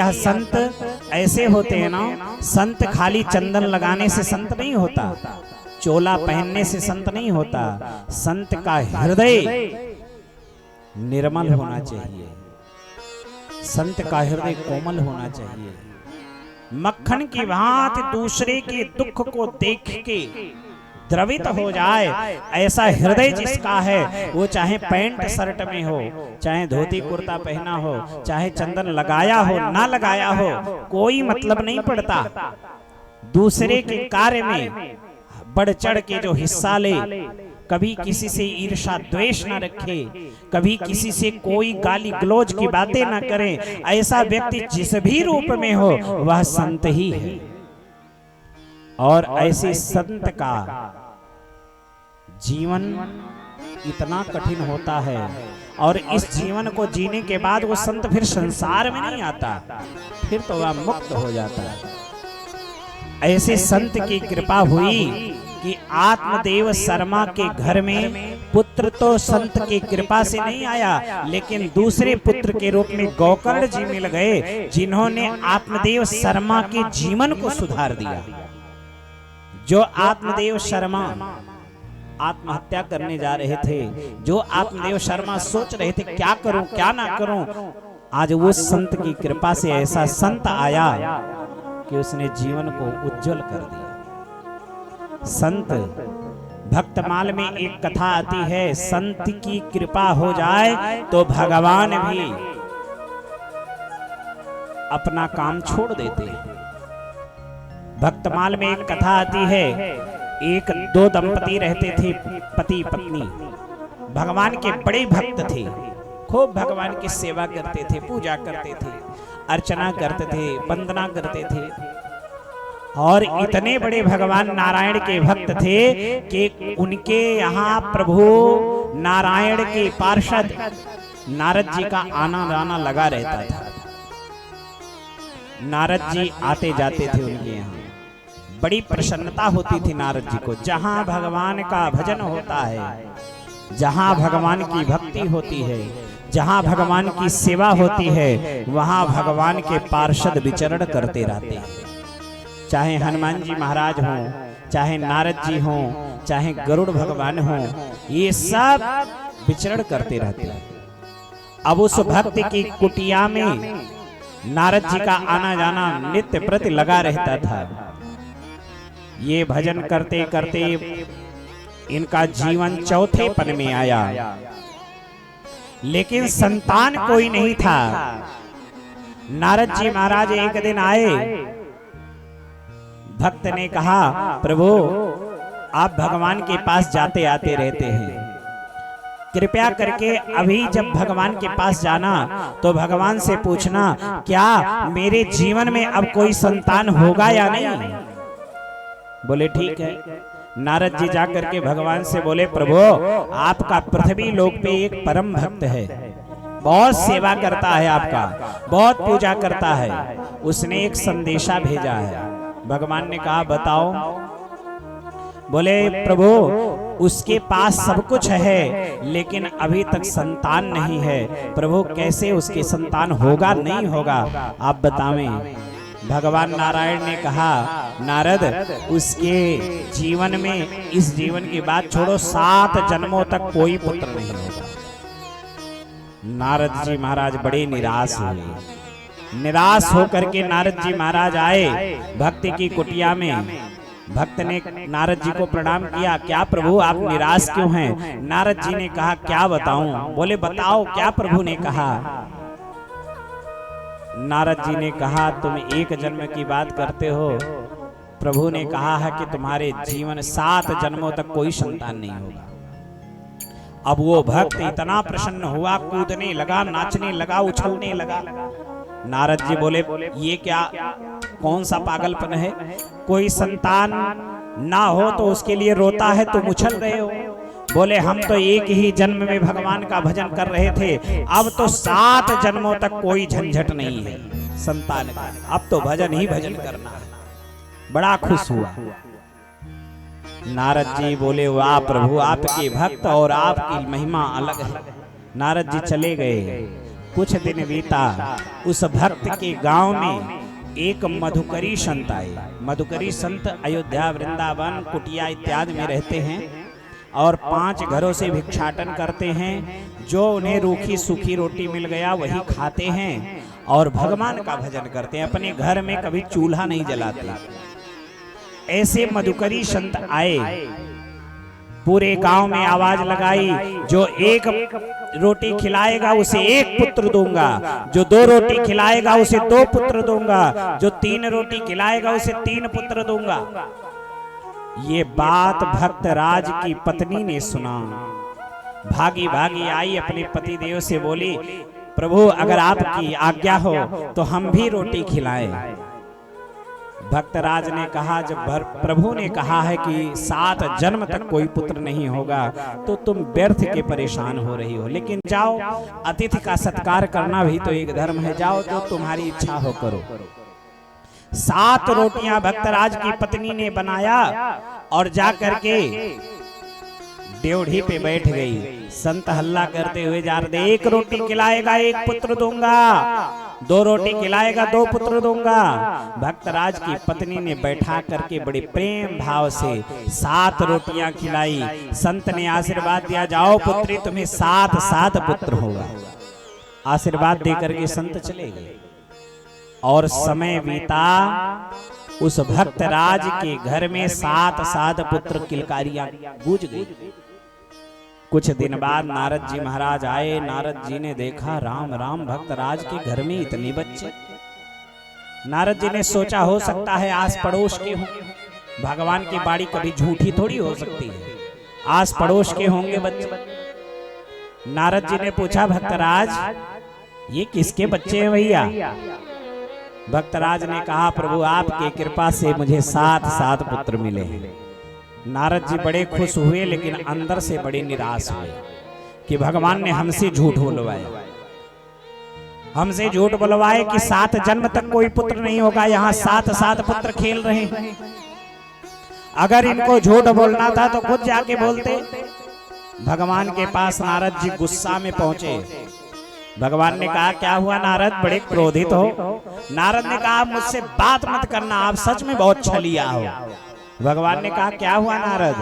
यह संत ऐसे होते हैं ना, संत खाली चंदन लगाने से संत नहीं होता, चोला पहनने से संत नहीं होता। संत का हृदय निर्मल होना चाहिए, संत का हृदय कोमल होना चाहिए। मक्खन की भांति दूसरे के दुख को देख के द्रवित हो जाए, ऐसा हृदय जिसका है, वो चाहे पैंट शर्ट में हो, चाहे धोती कुर्ता पहना हो, चाहे चंदन लगाया हो ना लगाया हो, कोई मतलब नहीं पड़ता। दूसरे के कार्य में बढ़ चढ़ के जो हिस्सा ले, कभी किसी से ईर्षा द्वेष ना रखे, कभी किसी से कोई गाली गलौज की बातें ना करे, ऐसा व्यक्ति जिस भी रूप में हो वह संत ही है। और ऐसे संत का जीवन इतना कठिन होता है, और इस जीवन को जीने के बाद वो संत फिर संसार में नहीं आता, फिर तो वह मुक्त हो जाता है। ऐसे संत की कृपा हुई कि आत्मदेव शर्मा के घर में पुत्र तो संत की कृपा से नहीं आया, लेकिन दूसरे पुत्र के रूप में गोकर्ण जी मिल गए, जिन्होंने आत्मदेव शर्मा के जीवन को सुधार दिया। जो आत्मदेव शर्मा आत्महत्या करने जा रहे थे, जो आत्मदेव शर्मा सोच रहे थे क्या करूं क्या ना करूं, आज वो संत की कृपा से ऐसा संत आया कि उसने जीवन को उज्जवल कर दिया। संत भक्तमाल में एक कथा आती है, संत की कृपा हो जाए तो भगवान भी अपना काम छोड़ देते हैं। भक्तमाल में एक कथा आती है, एक दो दंपति रहते थे, पति पत्नी, भगवान के बड़े भक्त थे, खूब भगवान की सेवा करते थे, पूजा करते थे, अर्चना करते थे, वंदना करते थे, और इतने बड़े भगवान नारायण के भक्त थे कि उनके यहाँ प्रभु नारायण के पार्षद नारद जी का आना जाना लगा रहता था। नारद जी आते जाते थे उनके यहाँ, बड़ी प्रसन्नता होती थी नारद जी को। जहां भगवान का भजन होता है, जहां भगवान की भक्ति होती है, जहां भगवान की सेवा होती है, वहां भगवान के पार्षद विचरण करते रहते हैं। चाहे हनुमान जी महाराज हों, चाहे नारद जी हों, चाहे गरुड़ भगवान हों, ये सब विचरण करते रहते हैं। अब उस भक्त की कुटिया में नारद जी का आना जाना नित्य प्रति लगा रहता था। ये भजन करते करते इनका जीवन चौथे पन में आया, लेकिन संतान कोई नहीं था। नारद जी महाराज एक दिन आए, भक्त ने कहा, प्रभु आप भगवान के पास जाते आते रहते हैं, कृपया करके अभी जब भगवान के पास जाना तो भगवान से पूछना क्या मेरे जीवन में अब कोई संतान होगा या नहीं। बोले ठीक है। नारद जी जाकर के भगवान से बोले, प्रभु आपका पृथ्वी लोक पे एक परम भक्त है, बहुत सेवा करता है, आपका बहुत पूजा करता है, उसने एक संदेशा भेजा है। भगवान ने कहा बताओ। बोले प्रभु उसके पास सब कुछ है, लेकिन अभी तक संतान नहीं है, प्रभु कैसे उसके संतान होगा नहीं होगा आप बतावें। भगवान नारायण ने कहा, नारद उसके जीवन में, इस जीवन की बात छोड़ो, 7 जन्मों तक कोई पुत्र नहीं होगा। नारद जी महाराज बड़े निराश हुए। निराश होकर के नारद जी महाराज आए भक्त की कुटिया में। भक्त ने नारद जी को प्रणाम किया, क्या प्रभु आप निराश क्यों हैं? नारद जी ने कहा क्या बताऊं? बोले बताओ क्या प्रभु ने कहा? नारद जी ने कहा तुम एक जन्म की बात करते हो, प्रभु ने कहा है कि तुम्हारे जीवन 7 जन्मों तक कोई संतान नहीं होगा। अब वो भक्त इतना प्रसन्न हुआ, कूदने लगा, नाचने लगा, उछलने लगा। नारद जी बोले ये क्या, कौन सा पागलपन है? कोई संतान ना हो तो उसके लिए रोता है, तुम उछल रहे हो। बोले हम तो एक ही जन्म में भगवान का भजन कर रहे थे, अब तो 7 जन्मों तक कोई झंझट नहीं है संतान का, अब तो भजन ही भजन करना है। बड़ा खुश हुआ। नारद जी बोले वाह प्रभु आपके भक्त और आपकी महिमा अलग है। नारद जी चले गए। कुछ दिन बीता, उस भक्त के गांव में एक मधुकरी संत आए। मधुकरी संत अयोध्या, वृंदावन, कुटिया इत्यादि में रहते हैं और 5 घरों से भिक्षाटन करते हैं। जो उन्हें रूखी सूखी रोटी मिल गया वही खाते हैं और भगवान का भजन करते हैं। अपने घर में कभी चूल्हा नहीं जलाते। ऐसे मधुकरी संत आए, पूरे गांव में आवाज लगाई, जो 1 रोटी खिलाएगा उसे 1 पुत्र दूंगा, जो 2 रोटी खिलाएगा उसे 2 पुत्र दूंगा, जो 3 रोटी खिलाएगा उसे 3 पुत्र दूंगा। ये बात भक्तराज की पत्नी ने सुना, भागी भागी आई, अपने पतिदेव से बोली, प्रभु अगर आपकी आज्ञा हो तो हम भी रोटी खिलाएं। भक्तराज ने कहा, जब प्रभु ने कहा है कि 7 जन्म तक कोई पुत्र नहीं होगा तो तुम व्यर्थ के परेशान हो रही हो, लेकिन जाओ, अतिथि का सत्कार करना भी तो एक धर्म है, जाओ जो तुम्हारी इच्छा हो करो। 7 रोटियां भक्तराज की पत्नी ने बनाया और जा करके ड्योढ़ी पे बैठ गई। संत हल्ला करते हुए जा रहे, 1 रोटी खिलाएगा 1 पुत्र दूंगा, 2 रोटी खिलाएगा 2 पुत्र दूंगा। भक्तराज की पत्नी ने बैठा करके बड़े प्रेम भाव से 7 रोटियां खिलाई। संत ने आशीर्वाद दिया, जाओ पुत्री तुम्हें 7 पुत्र होगा। आशीर्वाद देकर के संत चले गए और समय बीता। उस भक्तराज के घर में 7 पुत्र किलकारियां गूंज गई। कुछ दिन बाद नारद जी महाराज आए। नारद जी ने देखा, राम राम, भक्तराज के घर में इतने बच्चे। नारद जी ने सोचा, हो सकता है आस पड़ोस के हों। भगवान की बाड़ी कभी झूठी थोड़ी हो सकती है, आस पड़ोस के होंगे बच्चे। नारद जी ने पूछा, भक्तराज ये किसके बच्चे हैं भैया? भक्तराज ने कहा, प्रभु आपके कृपा से मुझे 7 पुत्र मिले हैं। नारद जी बड़े खुश हुए, लेकिन अंदर से बड़े निराश हुए कि भगवान ने हमसे झूठ बुलवाया, हमसे झूठ बुलवाए कि 7 जन्म तक कोई पुत्र नहीं होगा, यहाँ 7 पुत्र खेल रहे हैं। अगर इनको झूठ बोलना था तो खुद जाके बोलते। भगवान के पास नारद जी गुस्सा में पहुंचे। भगवान ने कहा, क्या हुआ नारद, बड़े क्रोधित हो? नारद ने कहा, मुझसे बात मत करना, आप सच में बहुत छलिया हो। भगवान ने कहा, क्या हुआ नारद?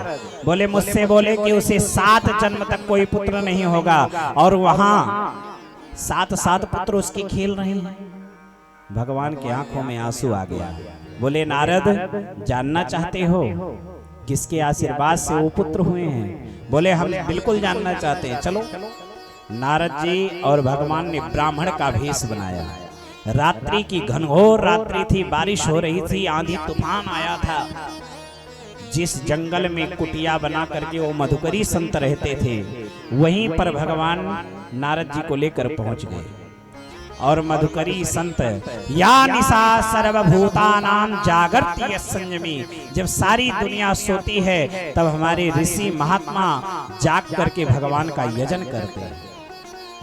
बोले, मुझसे बोले कि उसे 7 जन्म तक कोई पुत्र नहीं होगा और वहां 7 पुत्र उसके खेल रहे हैं। भगवान की आंखों में आंसू आ गया। बोले, नारद जानना चाहते हो किसके आशीर्वाद से वो पुत्र हुए हैं? बोले, हम बिल्कुल जानना चाहते हैं, चलो। नारद जी और भगवान ने ब्राह्मण का भेष बनाया। रात्रि की घनघोर रात्रि थी, बारिश हो रही थी, आंधी तूफान आया था। जिस जंगल में कुटिया बना करके वो मधुकरी संत रहते थे, वहीं पर भगवान नारद जी को लेकर पहुंच गए। और मधुकरी संत, या निशा सर्वभूतानां जागर्ति यस्संयमी, जब सारी दुनिया सोती है तब हमारे ऋषि महात्मा जाग करके भगवान का यजन करते हैं।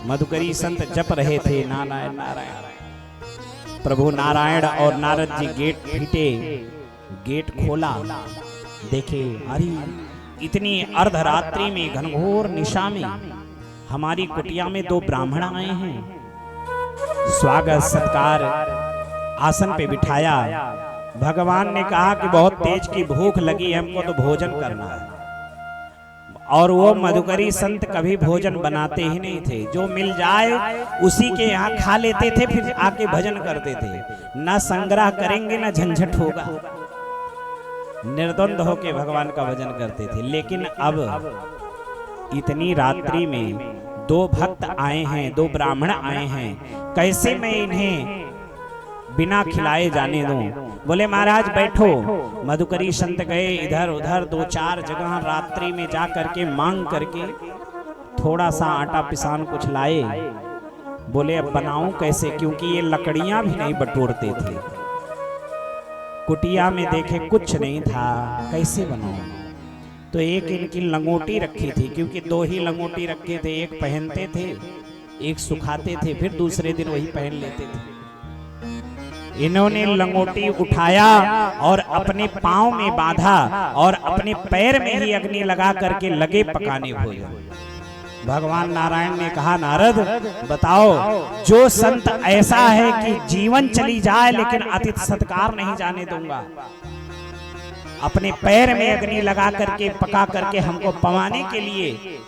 मधुकरी संत जप रहे थे, नारायण नारायण। प्रभु नारायण और नारद जी गेट फीटे, गेट खोला, देखे, अरे इतनी अर्धरात्रि में, घनघोर निशा में हमारी कुटिया में 2 ब्राह्मण आए हैं। स्वागत सत्कार आसन पे बिठाया। भगवान ने कहा कि बहुत तेज की भूख लगी है, हमको तो भोजन करना है। और वो मधुकरी संत कभी भोजन बनाते ही नहीं थे, जो मिल जाए उसी के यहाँ खा लेते थे, फिर आके भजन करते थे। ना संग्रह करेंगे ना झंझट होगा, निर्द्वंद होके भगवान का भजन करते थे। लेकिन अब इतनी रात्रि में 2 भक्त आए हैं, 2 ब्राह्मण आए हैं, कैसे मैं इन्हें बिना खिलाए जाने दूं? बोले, महाराज बैठो। मधुकरी संत गए इधर उधर 2-4 जगह रात्रि में जा करके मांग करके थोड़ा सा आटा पिसान कुछ लाए। बोले, अब बनाऊं कैसे, क्योंकि ये लकड़ियां भी नहीं बटोरते थे। कुटिया में देखे कुछ नहीं था, कैसे बनाऊं? तो एक इनकी लंगोटी रखी थी, क्योंकि 2 ही लंगोटी रखे थे, एक पहनते थे, एक सुखाते थे, फिर दूसरे दिन वही पहन लेते थे। इन्होंने लंगोटी उठाया और अपने पांव में बांधा और अपने पैर में ही अग्नि लगा करके लगे पकाने भोजन। भगवान नारायण ने कहा, नारद बताओ, जो संत ऐसा है कि जीवन चली जाए लेकिन अतिथि सत्कार नहीं जाने दूंगा, अपने पैर में अग्नि लगा करके पका करके हमको पवाने के लिए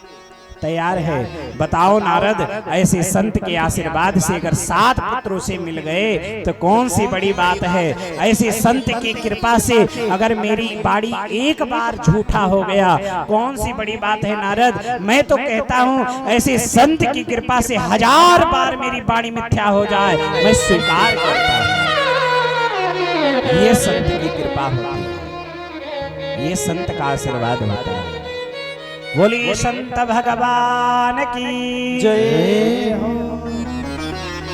तैयार है, बताओ नारद, ऐसे संत के आशीर्वाद से अगर 7 पुत्रों से मिल गए तो कौन सी बड़ी बात है। ऐसे संत की कृपा से अगर मेरी बाड़ी एक बार झूठा हो गया कौन सी बड़ी बात है नारद। मैं तो कहता हूँ ऐसे संत की कृपा से 1000 बार मेरी बाड़ी मिथ्या हो जाए मैं स्वीकार करता हूँ। ये संत की कृपा होती है, ये संत का आशीर्वाद होता है। बोलिए संत भगवान की जय हो।